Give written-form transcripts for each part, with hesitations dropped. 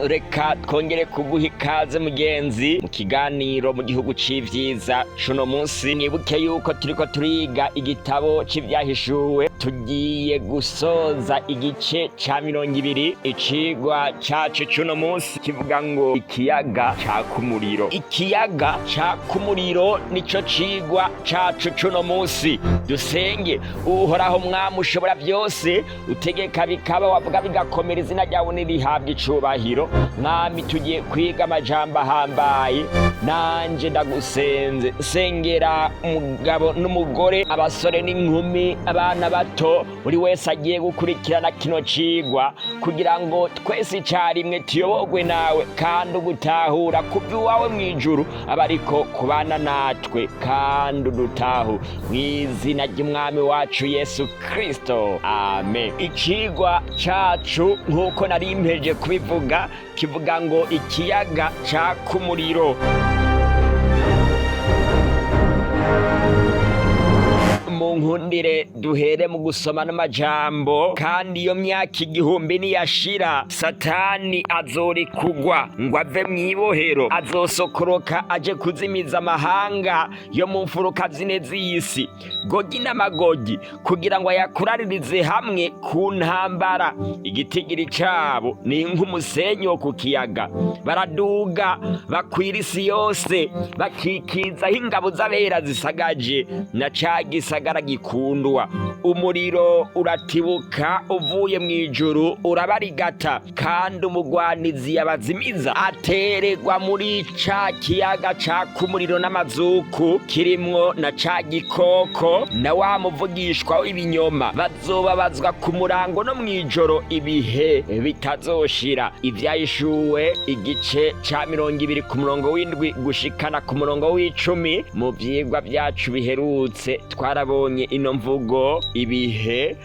reka twongere kuguha ikaze mugenzi mu kiganiro mu gihugu c'ivyiza cuno munsi. Mwibuke yuko turiko turiga igitabo c'ivyahishuwe, tugiye gusoza igice ca 20. Icigwa cacu cuno munsi kivuga ngo ikiyaga caka umuriro. Ikiyaga caka umuriro nico cigwa cacu cuno munsi. Dusenge. Uhoraho Mwami ushobora byose, utegeka bikaba, wavuga bigakomera, izina ryawe nirihabwa icubahiro. Mwami, tugiye kwiga amajambo ahambaye, nanje ndagusenze. Sengera umugabo n'umugore, abasore n'inkumi, abana bato, buri wese agiye gukurikirana kino cigwa kugira ngo twese icarimwe tuyobogwe nawe kandi ugutahura kuvy'iwawe mw'ijuru abariko kubana natwe kandi udutahu mw'izina ry'umwami wacu Yesu Kristo, amen. Icigwa cacu nk'uko nari mpejeje kubivuga kivuga ngo ikiyaga caka umuriro. Munkundire duhere mu gusoma n'amajambo. Kandi iyo myaka 1000 niyashira, Satani azorikugwa ngo ave mw'ibohero, azosokoroka aje kuzimiza amahanga yo mu mfuruka zine z'isi, Gogi na Magogi, kugira ngo ayakuraririze hamwe ku ntambara. Igitigiri cabo ni nk'umusenyi wo ku kiyaga. Baraduga bakwira isi yose, bakikizaho ingabo z'abera zisagaje na ca gisagara gikundwa. Umuriro uratibuka uvuye mw'ijuru urabarigata, kandi umugwanizi yabazimiza ateregwa muri ca kiyaga caka umuriro n'amazuku kirimwo na ca gikoko na wa muvugishwa w'ibinyoma. Bazobabazwa ku murango no mw'ijoro ibihe bitazoshira. Ivyahishuwe igice ca 20 ku murongo w'indwi gushikana ku murongo w'icumi. Mu vyigwa vyacu biherutse twarabonye ino mvugo ibihe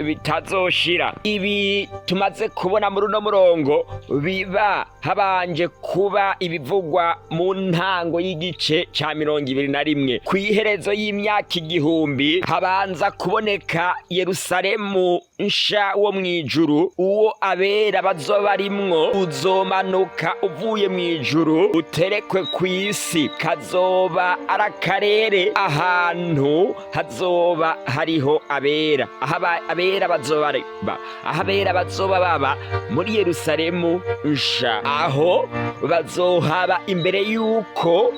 bitazoshira. Ibi tumaze kubona muri uno murongo biba habanje kuba ibivugwa mu ntango y'igice ca 21. Kw'iherezo y'imyaka 1000 habanza kuboneka Yerusalemu nsha wo mw'ijuru, uwo abera bazoba barimwo uzomanuka uvuye mw'ijuru uterekwe kw'isi. Kazoba ari akarere ahantu hazoba hariho abera, abera bazoba baba muri Yerusalemu nsha, aho bazohaba imbere yuko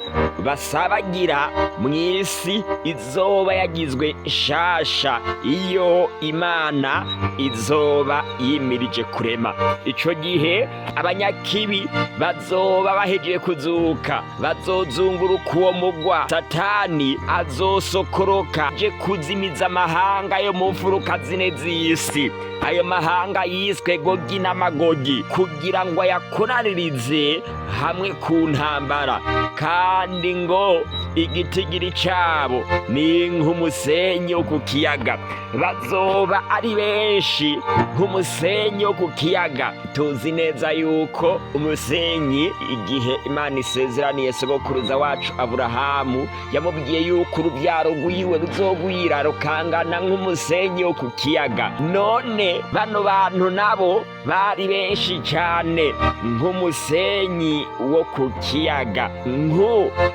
basabagira mw'isi izoba yagizwe nshasha, iyo Imana izoba yimirije kurema. Ico gihe abanyakibi bazoba bahejeje kuzuka, bazozunguruka uwo mugwa. Satani azosokoroka aje kuzimiza amahanga yo mu mfuruka zine z'isi. Ayo mahanga yiswe Gogi na Magogi, kugira ngo ayakoraririze hamwe ku ntambara. Kandi ngo igitigiri cabo ni nk'umusenyi wo ku kiyaga. Bazoba ari benshi nk'umusenyi wo ku kiyaga. Tuzi neza yuko umusenyi, igihe Imana isezeraniye sogokuruza wacu Aburahamu, yamubwiye yuko uruvyaro rwiwe ruzogwira rukangana nk'umusenyi wo ku kiyaga. None bano bantu nabo bari benshi cane nk'umusenyi wo ku kiyaga.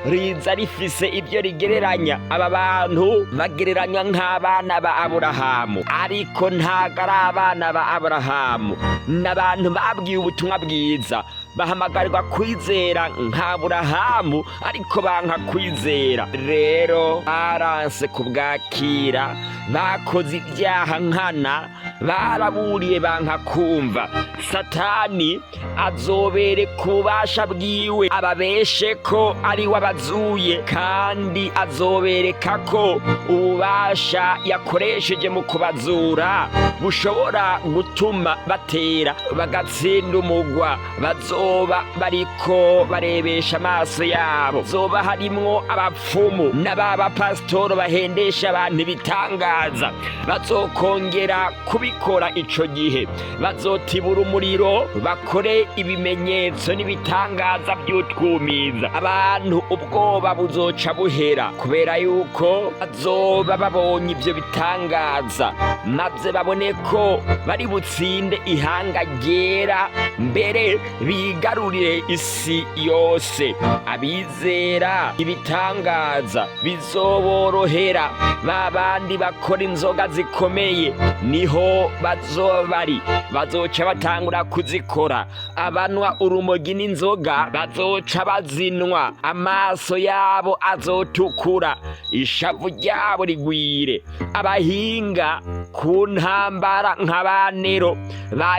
Riza rifise ibyo rigereranya. Aba bantu bagereranywa nk'abana ba Aburahamu, ariko ntago ari abana ba Aburahamu. N'abantu babwiye ubutumwa bwiza, bahamagarirwa kwizera nk'Aburahamu, ariko banka kwizera. Rero baranse kubwakira, bakoze ibyaha nkana, baraburiye banka kumva. Satani azobereka ububasha bwiwe, ababeshe ko ari we abazuye, kandi azobereka ko ububasha yakoresheje mu kubazura bushobora gutuma batera bagatsinda umugwa. Bazoba bariko barebesha amaso yabo. Zoba harimwo abapfumu n'abapasitoro bahendesha abantu ibitangaza ibitangaza. Bazokongera kubikora ico gihe, bazotibura umuriro, bakore ibimenyetso n'ibitangaza by'utwumiza. Abantu ubwoba buzoca buhera, kubera yuko bazoba babonye ivyo bitangaza, maze babone ko bari butsinde ihanga ryera, mbere bigarurire isi yose. Abizera ibitangaza bizoborohera. Ba bandi bakora inzoga zikomeye niho bazobari, bazoca batangura kuzikora. Abanwa urumogi n'inzoga bazoca bazinwa, amaso yabo azotukura, ishavu ryabo rigwire. Abahinga ku ntambara nka Nero,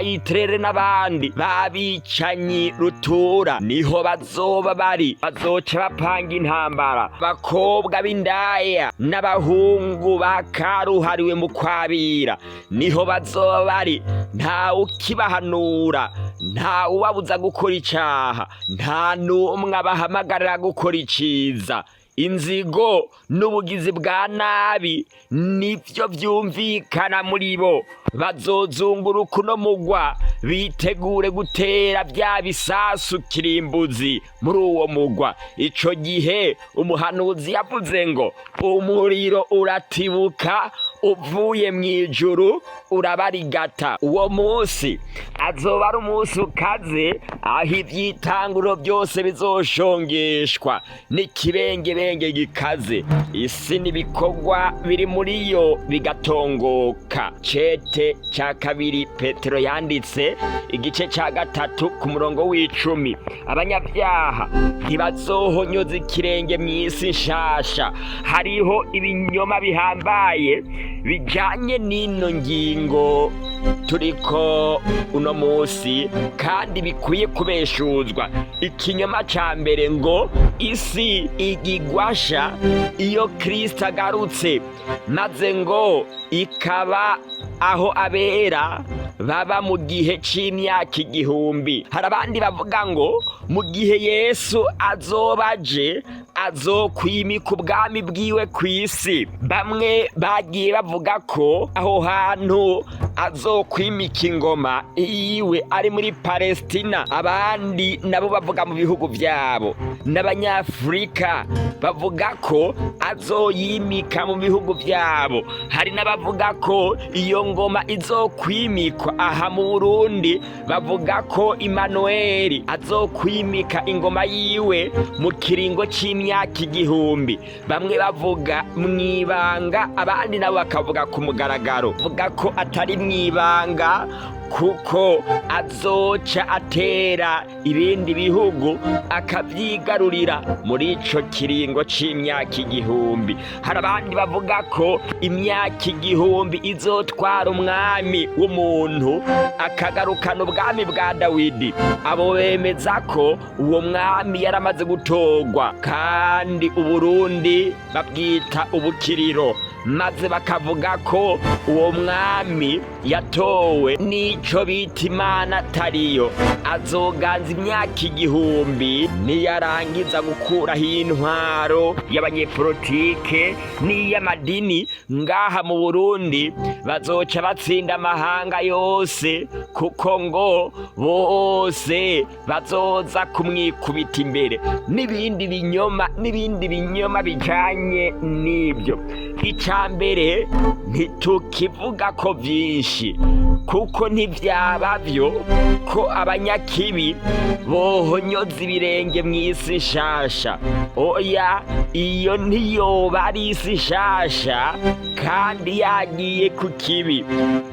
Yitere n'abandi babicanyi rutura niho bazoba bari, bazoca bapanga intambara. Bakobwa b'indaya n'abahungu bakaruhariwe mu kwabira niho bazoba bari. Nta ukibahanura, nta ubabuza gukora icaha, nta n'umwe abahamagarira gukora iciza. Inzigo n'ubugizi bwa nabi nivyo vyumvikana muri bo. Bazozunguruka uno mugwa, bitegure gutera vya bisasu kirimbuzi muri uwo mugwa. Ico gihe umuhanuzi yavuze ngo umuriro uratibuka uvuye mw'ijuru urabarigata. Uwo munsi azoba ari umunsi ukaze, aho ivyitanguro byose bizoshongeshwa n'ikibengebenge gikaze. Isi n'ibikorwa biri muri yo bigatongoka. Cete ca kabiri Petero yanditse, igice ca 3 ku murongo w'10. Abanyabyaha ntibazohonyoza ikirenge mw'isi nshasha. Hariho ibinyoma bihambaye bijanye n'ino ngingo turiko uno musi, kandi bikwiye kubeshuzwa. Ikinyoma ca mbere ngo isi igigwasha iyo Kristo agarutse, maze ngo ikaba aho abera baba mu gihe c'imyaka 1000. Hari abandi bavuga ngo mu gihe Yesu azobaje azokwimika ubwami bwiwe kw'isi. Bamwe bagiye bavuga ko aho hantu azokwimika ingoma yiwe ari muri Palestina. Abandi nabo bavuga mu bihugu vyabo. N'Abanyafrika bavuga ko azoyimika mu bihugu vyabo. Hari n'abavuga ko iyo ngoma izokwimikwa aha mu Burundi. Bavuga ko Emmanuel azokwimika ingoma yiwe mu kiringo c'imyaka 1000. Bamwe bavuga mwibanga, abandi nabo bakavuga ku mugaragaro. Bavuga ko atari mwibanga kuko azoca atera ibindi bihugu akavyigarurira muri ico kiringo c'imyaka 1000. Hari abandi bavuga ko imyaka 1000 izotwara umwami w'umuntu akagarukana ubwami bwa Dawidi. Abo bemeza ko uwo mwami yaramaze gutorwa, kandi Uburundi babwita ubukiriro, maze bakavuga ko uwo mwami yatowe n'ico bita Imana atariyo. Azoganza imyaka 1000 niyarangiza gukuraho intwaro y'abanyepolitike n'iy'amadini ngaha mu Burundi. Bazoca batsinda amahanga yose, kuko ngo bose bazoza kumwikubita imbere. N'ibindi binyoma bijanye n'ibyo. Icambere ntitukivuga ko vyinshi, kuko ntivyaba vyo ko abanyakibi bohonyoza ibirenge mw'isi nshasha. Oya, iyo ntiyoba ari isi nshasha, kandi yagiye ku kibi,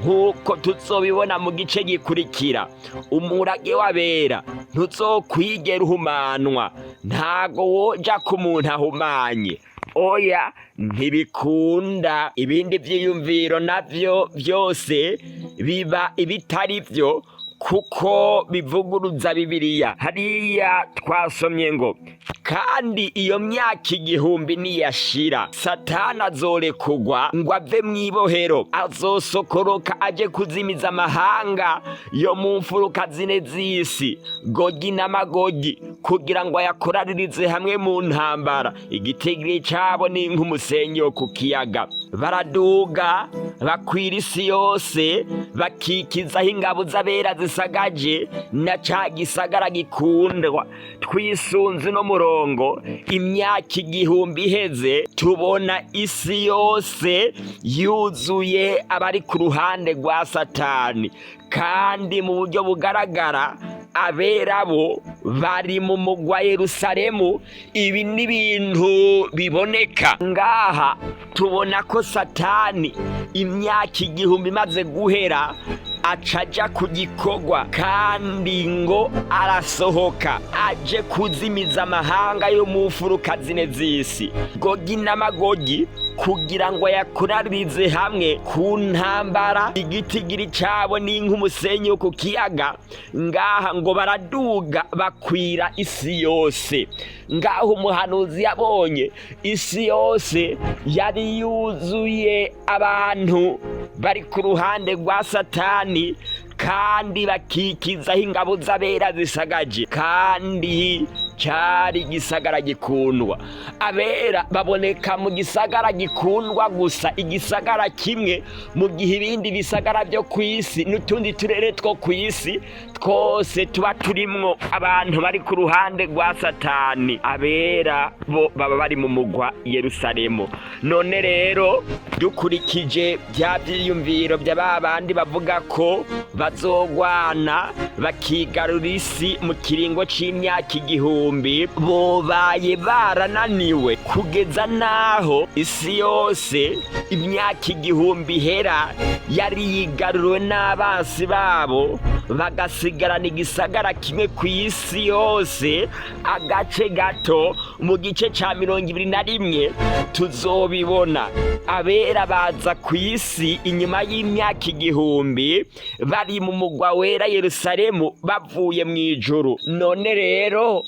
nk'uko tuzobibona mu gice gikurikira. Umurage w'abera ntuzokwigera uhumanwa. Ntago woja ku muntu ahumanye. Oya, ntibikunda. Ibindi vyiyumviro navyo vyose biba ibitari vyo, kuko bivuguruza Bibiliya. Hariya twasomye ngo kandi iyo myaka 1000 niyashira Satani azorekugwa ngo ave mw'ibohero, azosokoroka aje kuzimiza amahanga yo mu mfuruka zine z'isi, Gogi na Magogi, kugira ngo ayakoraririze hamwe mu ntambara. Igitigiri cabo ni nk'umusenyi wo ku kiyaga. Baraduga bakwira isi yose, bakikizaho ingabo z'abera zisagaje na ca gisagara gikundwa. Twisunze no murongo, imyaka 1000 iheze, tubona isi yose yuzuye abari ku ruhande rwa Satani, kandi mu buryo bugaragara abera bo bari mu mugwa Yerusalemu. Ibi ni ibintu biboneka ngaha. Tubona ko Satani imyaka 1000 imaze guhera acaja ku gikorwa, kandi ngo arasohoka aje kuzimiza amahanga yo mu mfuruka zine z'isi, Gogi na Magogi, kugira ngo ayakoraririze hamwe ku ntambara. Igitigiri cabo ni nk'umusenyi wo ku kiyaga. Ngaha ngo baraduga bakwira isi yose. Ngaho umuhanuzi yabonye isi yose yari yuzuye abantu bari ku ruhande rwa Satani, kandi bakikizaho ingabo z'abera zisagaje, kandi cari gisagara gikundwa. Abera baboneka mu gisagara gikundwa gusa, igisagara kimwe, mu gihe ibindi bisagara byo kw'isi n'utundi turere two kw'isi twose tuba turimwo abantu bari ku ruhande rwa Satani. Abera bo baba bari mu mugwa Yerusalemu. None rero dukurikije bya byiyumviro bya babandi bavuga ko bazogwana bakigarura isi mu kiringo c'imyaka 1000, bobaye barananiwe kugeza naho isi yose imyaka 1000 ihera yari yigaruriwe n'abansi babo, bagasigarana igisagara kimwe ku isi yose, agace gato mu gice ca 21. Tuzobibona abera baza ku isi inyuma y'imyaka 1000 bari mu mugwa wera Yerusalemu bavuye mw'ijuru. None rero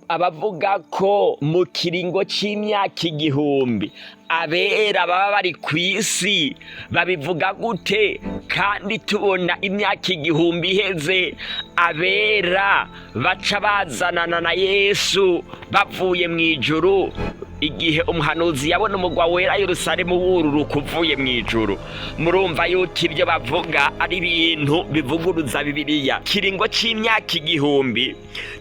abavuga ko mu kiringo c'imyaka 1000 abera baba bari ku isi babivuga gute? Kandi tubona imyaka 1000 iheze abera baca bazanana na Yesu bavuye mw'ijuru, igihe umuhanuzi yabona umugwa wera Yerusalemu wururuka uvuye mw'ijuru. Murumva yuko ibyo bavuga ari ibintu bivuguruza Bibiliya. Kiringo c'imyaka 1000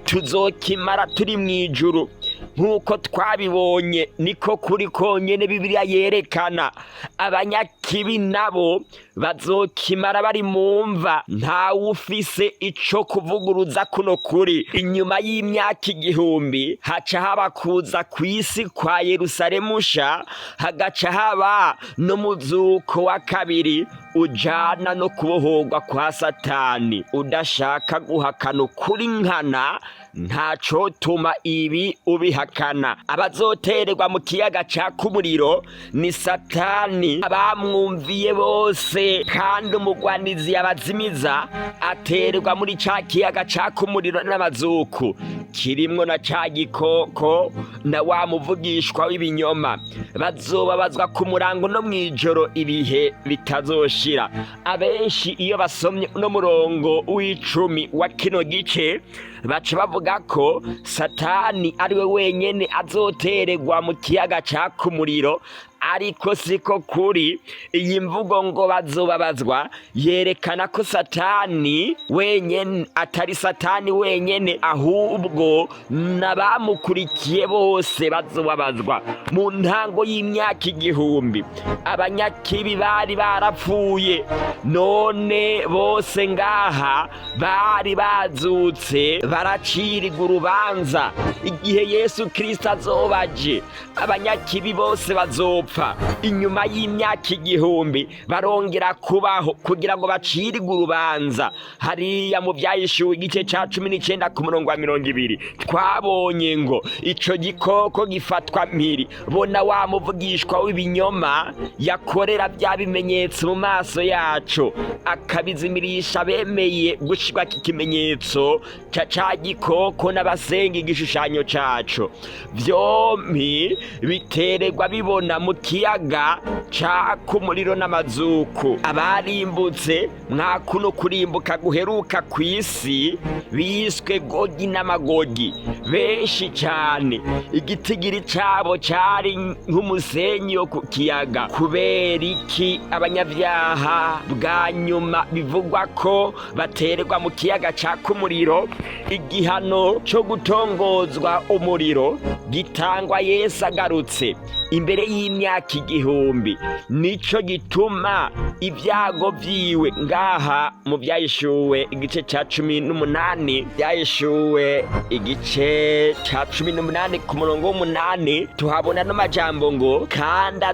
tuzokimara turi mw'ijuru, nk'uko twabibonye niko kuri konyene Bibiliya yerekana. Abanyakibi nabo bazokimara bari mu mva, ntawe ufise ico kuvuguruza kuno kuri. Inyuma y'imyaka 1000 haca haba kuza kw'isi kwa Yerusalemu sha, hagaca haba n'umuzuko wa kabiri ujana no kubohorwa kwa Satani. Udashaka guhakana ukuri nkana, ntaco tuma ibi ubihakana. Abazotererwa mu kiyaga caka umuriro ni Satani, abamwumviye bose, kandi umugwanizi yabazimiza atererwa muri ca kiyaga caka umuriro n'amazuku, kirimwo na ca gikoko na wa muvugishwa w'ibinyoma. Bazobabazwa ku murango no mw'ijoro ibihe bitazoshira. Abenshi iyo basomye no murongo w'10 wa kino gice baca bavuga ko Satani ariwe wenyene azotererwa mu kiyaga caka umuriro, ariko siko kuri. Iyi mvugo ngo bazobabazwa yerekana ko Satani wenyene atari Satani wenyene, ahubwo n'abamukurikiye bose bazobabazwa. Mu ntango y'imyaka 1000 abanyakibi bari barapfuye, none bose ngaha bari bazutse baracirirwa urubanza. Igihe Yesu Kristo azobaje, abanyakibi bose bazopfa. Inyuma y'imyaka 1000 barongera kubaho kugira ngo bacirirwe urubanza. Hariya mu Vyahishuwe igice ca 19 ku murongo wa 20 twabonye ngo ico gikoko gifatwa mpiri. Bona wa muvugishwa w'ibinyoma yakorera bya bimenyetso mu maso yacu, akabizimirisha bemeye gushirwa kikimenyetso ca gikoko n'abasenga igishushanyo cacu. Vyompi bitererwa bibona mu kiyaga caka umuriro n'amazuku. Abarimbutse mwakuno kurimbuka guheruka kw'isi biswe Gogi n'Amagogi, benshi cyane. Igitigiri cabo cari nk'umusenyi wo ku kiyaga. Kubera iki abanyavyaha bwa nyuma bivugwa ko batererwa mu kiyaga caka umuriro? Igihano co gutongozwa umuriro gitangwa Yesu agarutse imbere y'imyaka 1000. Nico gituma ibyago vyiwe ngaha mu Vyahishuwe igice ca 18, Vyahishuwe igice ca 18 ku murongo w'8 tuhabona n'amajambo ngo kandi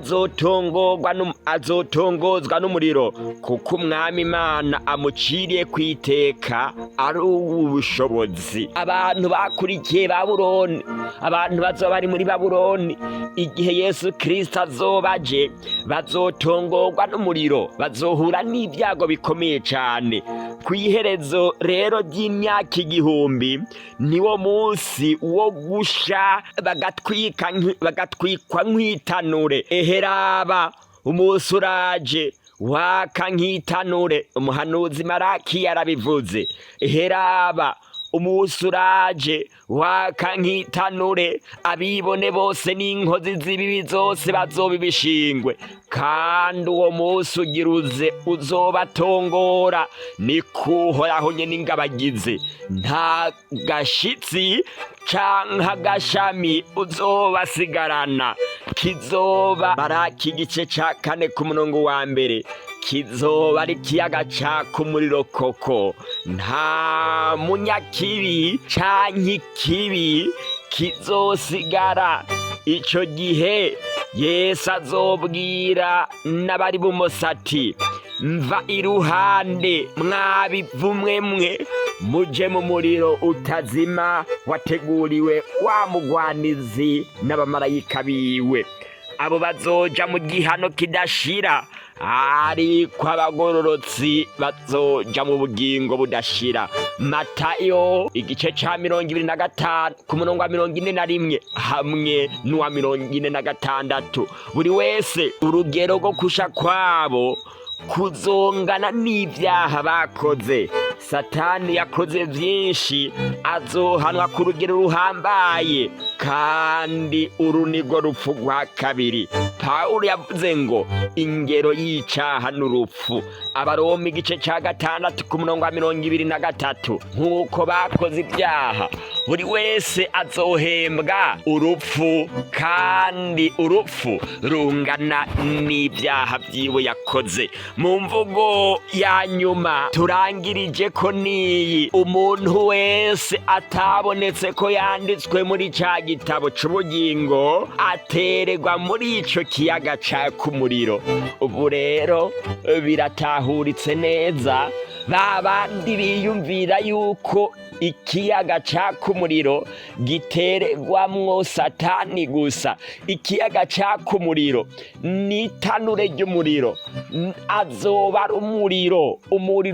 azotongozwa n'umuriro, kuko umwami Imana amuciriye kwiteka ari ubushobozi. Abantu bakurikiye Babuloni, abantu bazoba bari muri Babuloni igihe Yesu Kristo azobaje, bazotongorwa n'umuriro, bazohura n'ibyago bikomeye cyane. Kw'iherezo rero ry'imyaka 1000 niwo munsi wo gusha bagatwikwa nk'itanure. Eheraba umunsi uraje waka nk'itanure. Umuhanuzi Maraki yarabivuze. Eheraba umunsi uraje waka nk'itanure, abibone bose n'inkozi z'ibibi zose bazobibishingwe, kandi uwo munsi ugiruze uzobatongora. Ni kuhoraho nyene ingabagize, nta gashitsi canke agashami uzobasigarana. Kizoba Maraki igice ca 4 ku murongo wa 1. Kizoba ari ikiyaga caka umuriro koko. Nta munyakibi canke ikibi kizosigara. Ico gihe Yesu azobwira n'abari b'umusati, mva iruhande mwabivumwe mwe, muje mu muriro utazima wateguriwe wa mugwanizi n'abamarayika biwe. Abo bazoja mu gihano kidashira, ariko abagororotsi bazoja mu bugingo budashira. Matayo igice ca 25 ku murongo wa 41 hamwe n'uwa 46. Buri wese urugero rwo kusha kwabo kuzongana n'ivyaha bakoze. Satani yakoze vyinshi, azohanwa ku rugero ruhambaye, kandi urunigo rupfu rwa kabiri. Pawulo yavuze ngo ingero y'icaha n'urupfu. Abaroma igice ca 6 ku murongo wa 23. Nk'uko bakoze ibyaha, buri wese azohembwa urupfu, kandi urupfu rungana n'ibyaha vyiwe yakoze. Mu mvugo ya nyuma turangirije ko niyi: umuntu wese atabonetse ko yanditswe muri ca gitabo c'ubugingo atererwa muri ico kiyaga caka umuriro. Ubu rero biratahuritse neza, babandi biyumvira yuko ikiyaga caka umuriro gitererwamwo Satani gusa. Ikiyaga caka umuriro ni itanure ry'umuriro. Azoba ari umuriro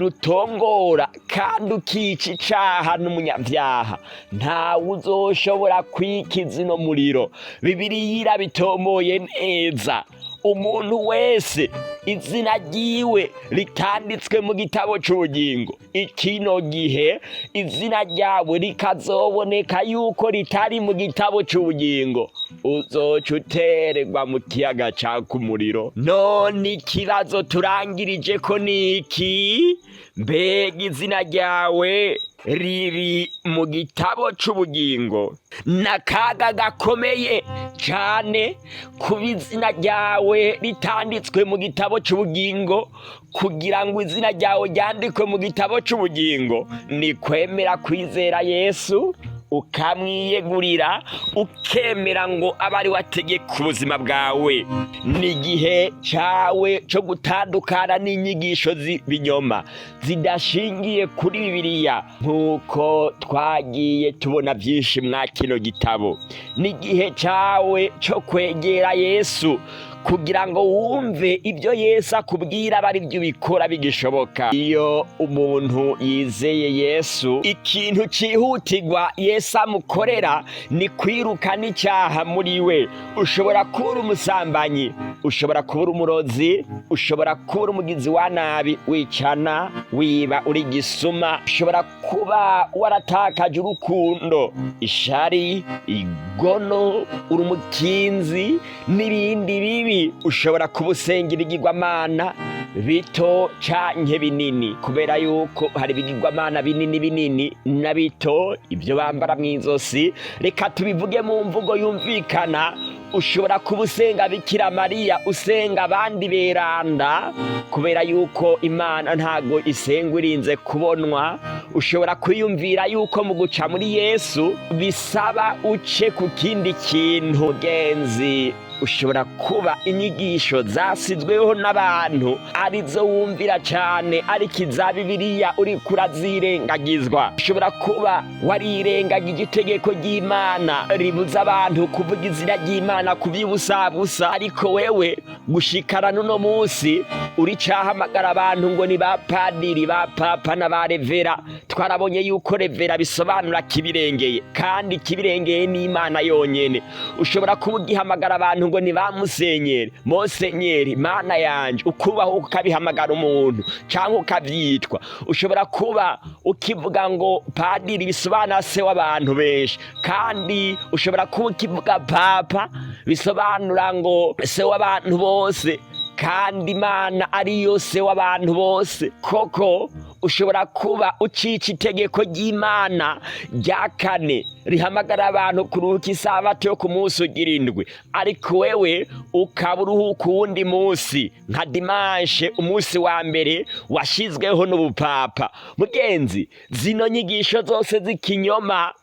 utongora kandi ukica icaha n'umunyavyaha. Ntawe uzoshobora kwikiza ino muriro. Bibiliya irabitomoye neza. Umuntu wese izina ryiwe ritanditswe mu gitabo c'ubugingo, ikino gihe izina ryawe rikazoboneka yuko ritari mu gitabo c'ubugingo, uzoca utererwa mu kiyaga caka umuriro. None ikibazo turangirije ko niki? mbega izina ryawe riri mu gitabo c'ubugingo. N'akaga gakomeye cane kuba izina ryawe ritanditswe mu gitabo c'ubugingo. Kugira ngo izina ryawe ryandikwe mu gitabo c'ubugingo, ni kwemera kwizera Yesu, ukamwiyegurira, ukemera ngo abe ari we ategeka ubuzima bwawe. N'igihe cawe co gutandukana n'inyigisho z'ibinyoma zidashingiye kuri Bibiliya, nk'uko twagiye tubona vyinshi mwa kino gitabo. N'igihe cawe co kwegera Yesu kugira ngo wumve ibyo Yesu akubwira aba ari byo ubikora bigishoboka. Iyo umuntu yizeye Yesu, ikintu cihutirwa Yesu amukorera ni kwirukana icyaha muri we. Ushobora kuba umusambanyi, ushobora kuba umurozi, ushobora kuba umugizi wa nabi, wicana, wiba, uri gisuma, ushobora kuba waratakaje urukundo, ishari, igono, uri umukinzi n'ibindi bibi. Ushobora kuba usengera ibigirwamana bito canke binini, kubera yuko hari ibigirwamana binini na bito, ibyo bambara mw'izosi. Reka tubivuge mu mvugo yumvikana. Ushobora kuba usenga Bikira Mariya, usenga abandi beranda, kubera yuko Imana ntago isengwa irinze kubonwa. Ushobora kwiyumvira yuko mu guca muri Yesu bisaba uce ku kindi kintu. Genzi, ushobora kuba inyigisho zasizweho n'abantu arizo wumvira cane, ariko iza Bibiliya uriko urazirengagizwa. Ushobora kuba warirengagije itegeko ry'Imana ribuza abantu kuvuga izina ry'Imana kuvy'ubusabusa, ariko wewe gushikana n'uno munsi uricahamagara abantu ngo ni ba padiri, ba papa na ba revera. Twarabonye yuko revera bisobanura kibirengeye, kandi kibirengeye ni Imana yonyene. Ushobora kuba ugihamagara abantu ngo ni ba musenyeri, monsenyeri, Mana yanje, ukubaho ukabihamagara umuntu canke ukavyitwa. Ushobora kuba ukivuga ngo padiri bisobanura se w'abantu benshi, kandi ushobora kuba ukivuga papa bisobanura ngo se w'abantu bose, kandi Imana ariyo se w'abantu bose. Koko ushobora kuba ucica itegeko ry'Imana rya kane rihamagara abantu kuruhuka isabato yo ku munsi ugira indwi, ariko wewe ukaba uruhuka uwundi munsi nka dimanche, umunsi wa mbere washizweho n'ubupapa. Mugenzi, zino nyigisho zose z'ikinyoma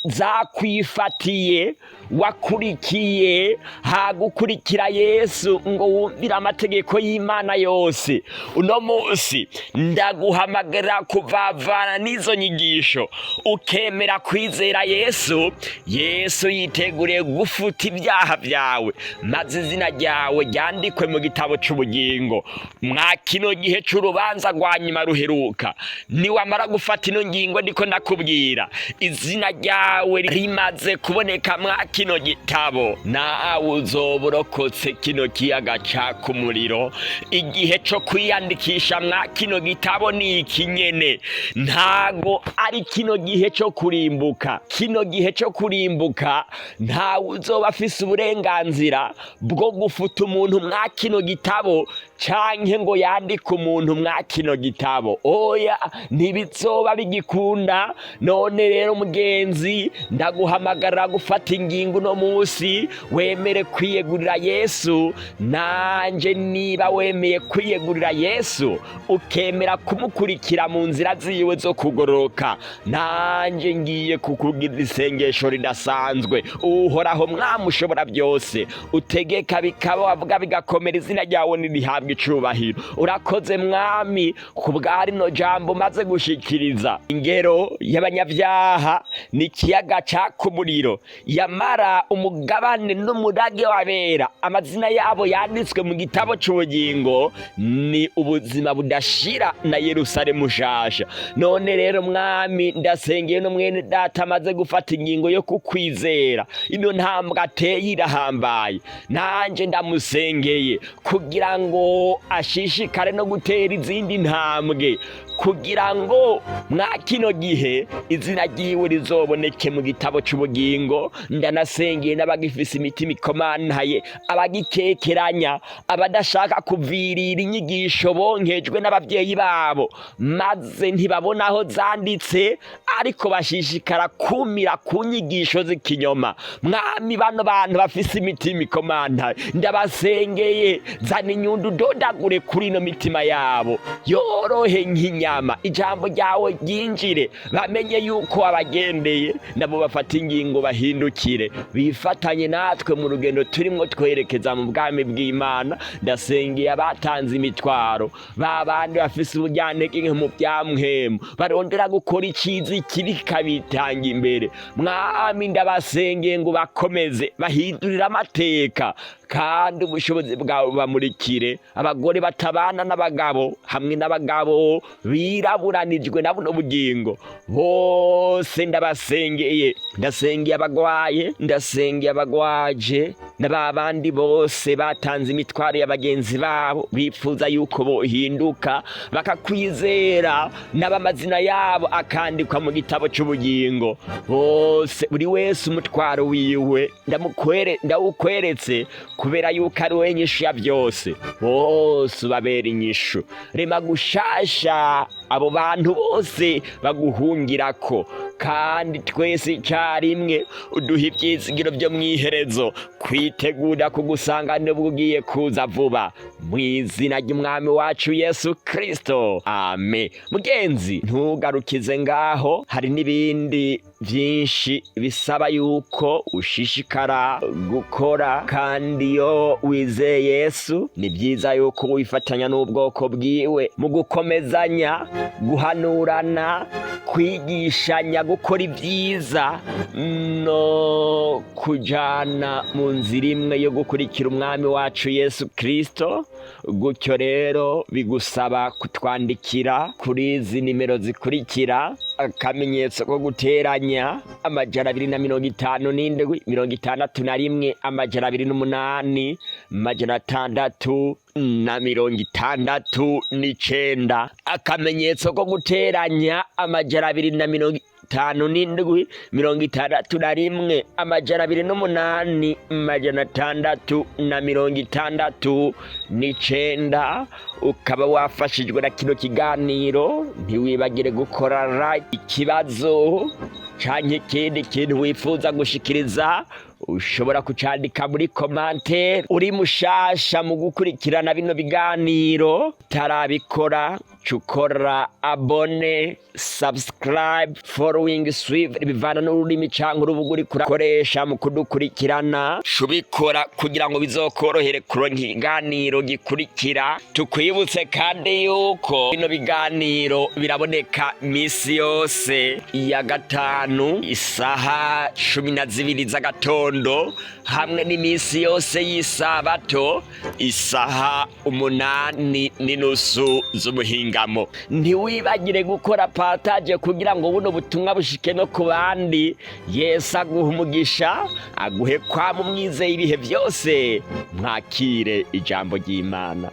zakwifatiye wakurikiye hagukurikira Yesu ngo wumvire amategeko y'Imana yose. Uno munsi ndaguhamagara kuvavana n'izo nyigisho, ukemera kwizera Yesu. Yesu yiteguriye gufuta ibyaha byawe, maze izina ryawe ryandikwe mu gitabo c'ubugingo. Mwa kino gihe c'urubanza rwa nyuma ruheruka, niwamara gufata ino ngingo ndiko ndakubwira, izina ryawe rimaze kuboneka mwa kino gitabo, nawe uzoba urokotse kino kiyaga caka umuriro. Igihe co kwiyandikisha mwa kino gitabo ni iki nyene, ntago ari kino gihe co kurimbuka. Kino gihe co kurimbuka ntawe uzoba afise uburenganzira bwo gufuta umuntu mwa kino gitabo canke ngo yandike umuntu mwa kino gitabo. Oya, ntibizoba bigikunda. None rero mugenzi, ndaguhamagarira gufata ingingo uno munsi, wemere kwiyegurira Yesu. Nanje niba wemeye kwiyegurira Yesu, ukemera kumukurikira mu nzira ziwe zo kugororoka, nanje ngiye kukugira isengesho ridasanzwe. Uhoraho Mwami ushobora byose, utegeka bikaba, wavuga bigakomera, izina ryawe nirihabwe icubahiro. Urakoze Mwami kubwa rino jambo maze gushikiriza. Ingero y'abanyavyaha ni ikiyaga caka umuriro, yamara umugabane n'umurage w'abera amazina yabo yanditswe mu gitabo c'ubugingo ni ubuzima budashira na Yerusalemu nshasha. None rero Mwami, ndasengeye no mwene data amaze gufata ingingo yo kukwizera. Ino ntambwe ateye irahambaye, nanje ndamusengeye kugira ngo ashishikare no gutera izindi ntambwe, kugira ngo mwa kino gihe izina ryiwe rizoboneke mu gitabo c'ubugingo. Ndanasengeye n'abagifise imitima ikomantaye, abagikekeranya, abadashaka kuvirira inyigisho bonkejwe n'abavyeyi babo, maze ntibabona aho zanditse, ariko bashishikara kumira ku nyigisho z'ikinyoma. Mwami, bano bantu bafise imitima ikomanta, ndabasengeye, zana inyundo udodagure kuri ino mitima yabo, yorohe nk'inyama, ijambo ryawe ryinjire, bamenye yuko wabagendeye, nabo bafata ingingo bahindukire, bifatanye natwe mu rugendo turimwo twerekeza mu bwami bw'Imana. Ndasengeye abatanze imitwaro, babandi bafise uburyantege mu byamwemu, barondera gukora iciza ikibi kabitanga imbere. Mwami, ndabasengeye ngo bakomeze bahindurira amateka, kandi ubushobozi bwawe bamurikire abagore batabana n'abagabo, hamwe n'abagabo biraburanijwe na buno bugingo bose. Ndabasengeye, ndasengeye abagwaye, ndasengeye abagwaje, n'abandi bose batanze imitwaro ya bagenzi babo, bifuza yuko bohinduka bakakwizera, n'abamazina yabo akandikwa mu gitabo cy'ubugingo. Bose, buri wese umutwaro wiwe ndawukweretse, kubera yuko ari we nyishu ya byose. Bose ubabera inyishu, rema gushasha abo bantu bose baguhungirako, kandi twese icyarimwe uduha ibyizigiro byo mwiherezo, kwitegura kugusanganira ubwo ugiye kuza vuba, mu izina ry'umwami wacu Yesu Kristo, amen. Mugenzi, ntugarukize ngaho, hari n'ibindi byinshi bisaba yuko ushishikara gukora, kandi iyo wizeye Yesu ni byiza yuko wifatanya n'ubwoko bwiwe mu gukomezanya, guhanurana, kwigishanya gukora ibyiza no kujana mu nzira imwe yo gukurikira umwami wacu Yesu Kristo. Gutyo rero bigusaba kutwandikira kuri izi nimero zikurikira: akamenyetso ko guteranya 257 61 208 669, akamenyetso ko guteranya 257 61 208 669. Ukaba wafashijwe na kino kiganiro, ntiwibagire gukora ikibazo canke ikindi kintu wifuza gushikiriza, ushobora kucandika muri commentaire. Uri mushasha mu gukurikirana bino biganiro, tarabikora cukora abone, subscribe, following, suivre, bivana n'ururimi canke urubuga uri kurakoresha mu kudukurikirana. Shubikora kugira ngo bizokorohere kuronka ikiganiro gikurikira. Tukwibutse kandi yuko bino biganiro biraboneka misi yose ya gatanu isaha 12 z'agatondo, hamwe n'imisi yose y'isabato isaha 8:30 z'umuhinga. Ntiwibagire gukora partage kugira ngo buno butumwa bushike no ku bandi. Yesu aguha umugisha, aguhe kwa mu mwizeye ibihe byose. Mwakire ijambo ry'Imana.